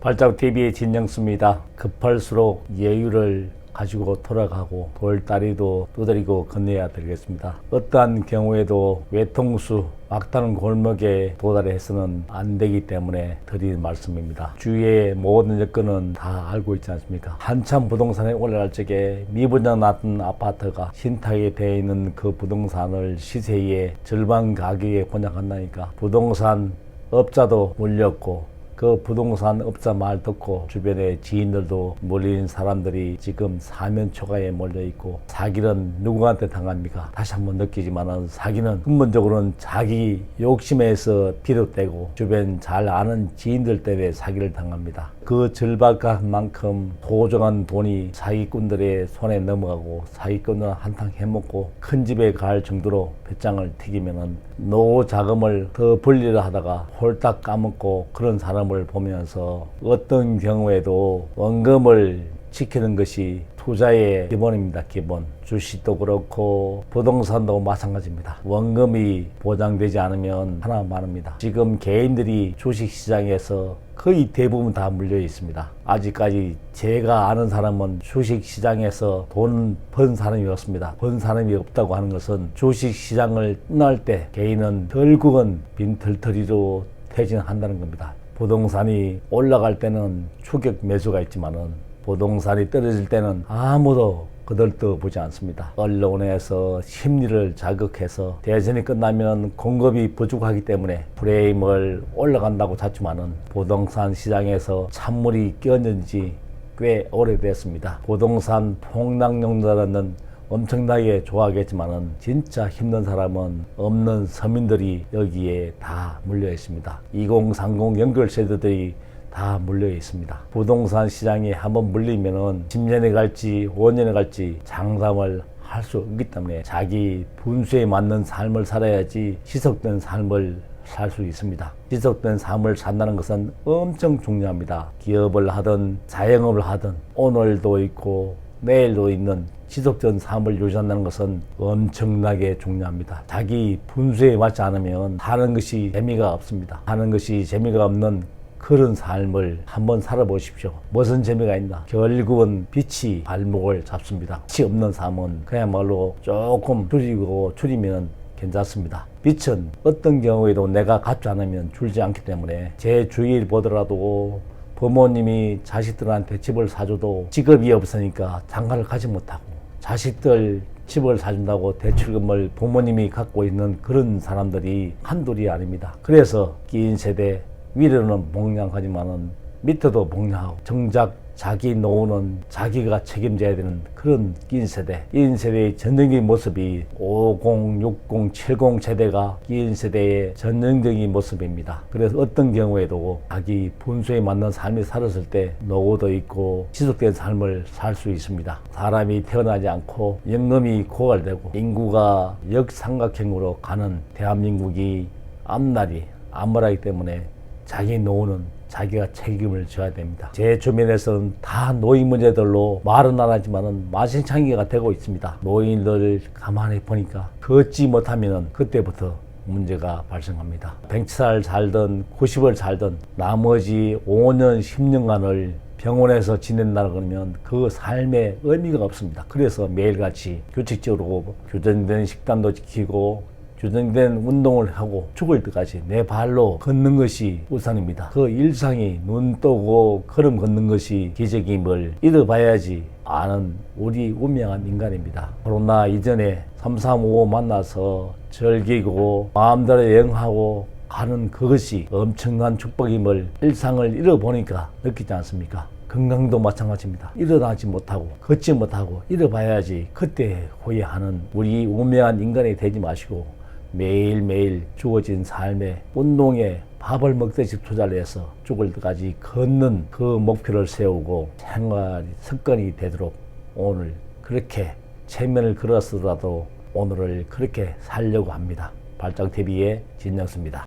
발자국TV의 진정수입니다. 급할수록 여유를 가지고 돌아가고 돌다리도 두드리고 건너야 되겠습니다. 어떠한 경우에도 외통수 막다른 골목에 도달해서는 안 되기 때문에 드리는 말씀입니다. 주위의 모든 여건은 다 알고 있지 않습니까? 한참 부동산에 올라갈 적에 미분양 났던 아파트가 신탁이 되어 있는 그 부동산을 시세의 절반 가격에 분양한다니까 부동산 업자도 몰렸고 그 부동산 업자 말 듣고 주변의 지인들도 몰린 사람들이 지금 사면초가에 몰려있고 사기는 누구한테 당합니까? 다시 한번 느끼지만은 사기는 근본적으로는 자기 욕심에서 비롯되고 주변 잘 아는 지인들 때문에 사기를 당합니다. 그 절박한 소중한 돈이 사기꾼들의 손에 넘어가고 사기꾼은 한탕 해먹고 큰 집에 갈 정도로 배짱을 튀기면은 노후 자금을 더 벌리려 하다가 홀딱 까먹고 그런 사람을 보면서 어떤 경우에도 원금을 지키는 것이 투자의 기본입니다. 기본. 주식도 그렇고 부동산도 마찬가지입니다. 원금이 보장되지 않으면 하나 많습니다. 지금 개인들이 주식시장에서 거의 대부분 다 물려 있습니다. 아직까지 제가 아는 사람은 주식시장에서 돈 번 사람이 없습니다. 번 사람이 없다고 하는 것은 주식시장을 떠날 때 개인은 결국은 빈털터리로 퇴진한다는 겁니다. 부동산이 올라갈 때는 추격 매수가 있지만은 부동산이 떨어질 때는 아무도 거들떠 보지 않습니다. 언론에서 심리를 자극해서 대선이 끝나면 공급이 부족하기 때문에 프레임을 올라간다고 잤지만은 부동산 시장에서 찬물이 끼얹은 지 꽤 오래됐습니다. 부동산 폭락용자라는 엄청나게 좋아하겠지만은 진짜 힘든 사람은 없는 서민들이 여기에 다 물려 있습니다. 2030 연결세대들이 다 물려 있습니다. 부동산 시장에 한번 물리면은 10년에 갈지 5년에 갈지 장담을 할 수 없기 때문에 자기 분수에 맞는 삶을 살아야지 지속된 삶을 살 수 있습니다. 지속된 삶을 산다는 것은 엄청 중요합니다. 기업을 하든 자영업을 하든 오늘도 있고 내일도 있는 지속된 삶을 유지한다는 것은 엄청나게 중요합니다. 자기 분수에 맞지 않으면 사는 것이 재미가 없습니다. 사는 것이 재미가 없는 그런 삶을 한번 살아보십시오. 무슨 재미가 있나? 결국은 빛이 발목을 잡습니다. 빛이 없는 삶은 그야말로 조금 줄이면 괜찮습니다. 빛은 어떤 경우에도 내가 갖지 않으면 줄지 않기 때문에 제 주위를 보더라도 부모님이 자식들한테 집을 사줘도 직업이 없으니까 장가를 가지 못하고 자식들 집을 사준다고 대출금을 부모님이 갖고 있는 그런 사람들이 한둘이 아닙니다. 그래서 긴 세대 위로는 복량하지만은 밑에도 복량하고 정작 자기 노후는 자기가 책임져야 되는 그런 긴 세대의 전형적인 모습이 50, 60, 70 세대가 긴 세대의 전형적인 모습입니다. 그래서 어떤 경우에도 자기 분수에 맞는 삶을 살았을 때 노후도 있고 지속된 삶을 살 수 있습니다. 사람이 태어나지 않고 연금이 고갈되고 인구가 역삼각형으로 가는 대한민국이 앞날이 암울하기 때문에 자기 노후는 자기가 책임을 져야 됩니다. 제 주변에서는 다 노인 문제들로 말은 안 하지만은 만신창이가 되고 있습니다. 노인들 가만히 보니까 걷지 못하면 그때부터 문제가 발생합니다. 100살 살든 90을 살든 나머지 5년 10년간을 병원에서 지낸다 그러면 그 삶에 의미가 없습니다. 그래서 매일같이 규칙적으로 교정된 식단도 지키고 규정된 운동을 하고 죽을 때까지 내 발로 걷는 것이 우선입니다. 그 일상이 눈 뜨고 걸음 걷는 것이 기적임을 잃어봐야지 아는 우리 운명한 인간입니다. 코로나 이전에 3355 만나서 즐기고 마음대로 여행하고 가는 그것이 엄청난 축복임을 일상을 잃어보니까 느끼지 않습니까? 건강도 마찬가지입니다. 일어나지 못하고 걷지 못하고 잃어봐야지 그때 후회하는 우리 운명한 인간이 되지 마시고 매일매일 주어진 삶에 운동에 밥을 먹듯이 투자를 해서 죽을 때까지 걷는 그 목표를 세우고 생활 습관이 되도록 오늘 그렇게 체면을 걸었더라도 오늘을 그렇게 살려고 합니다. 발자국TV의 진정수입니다.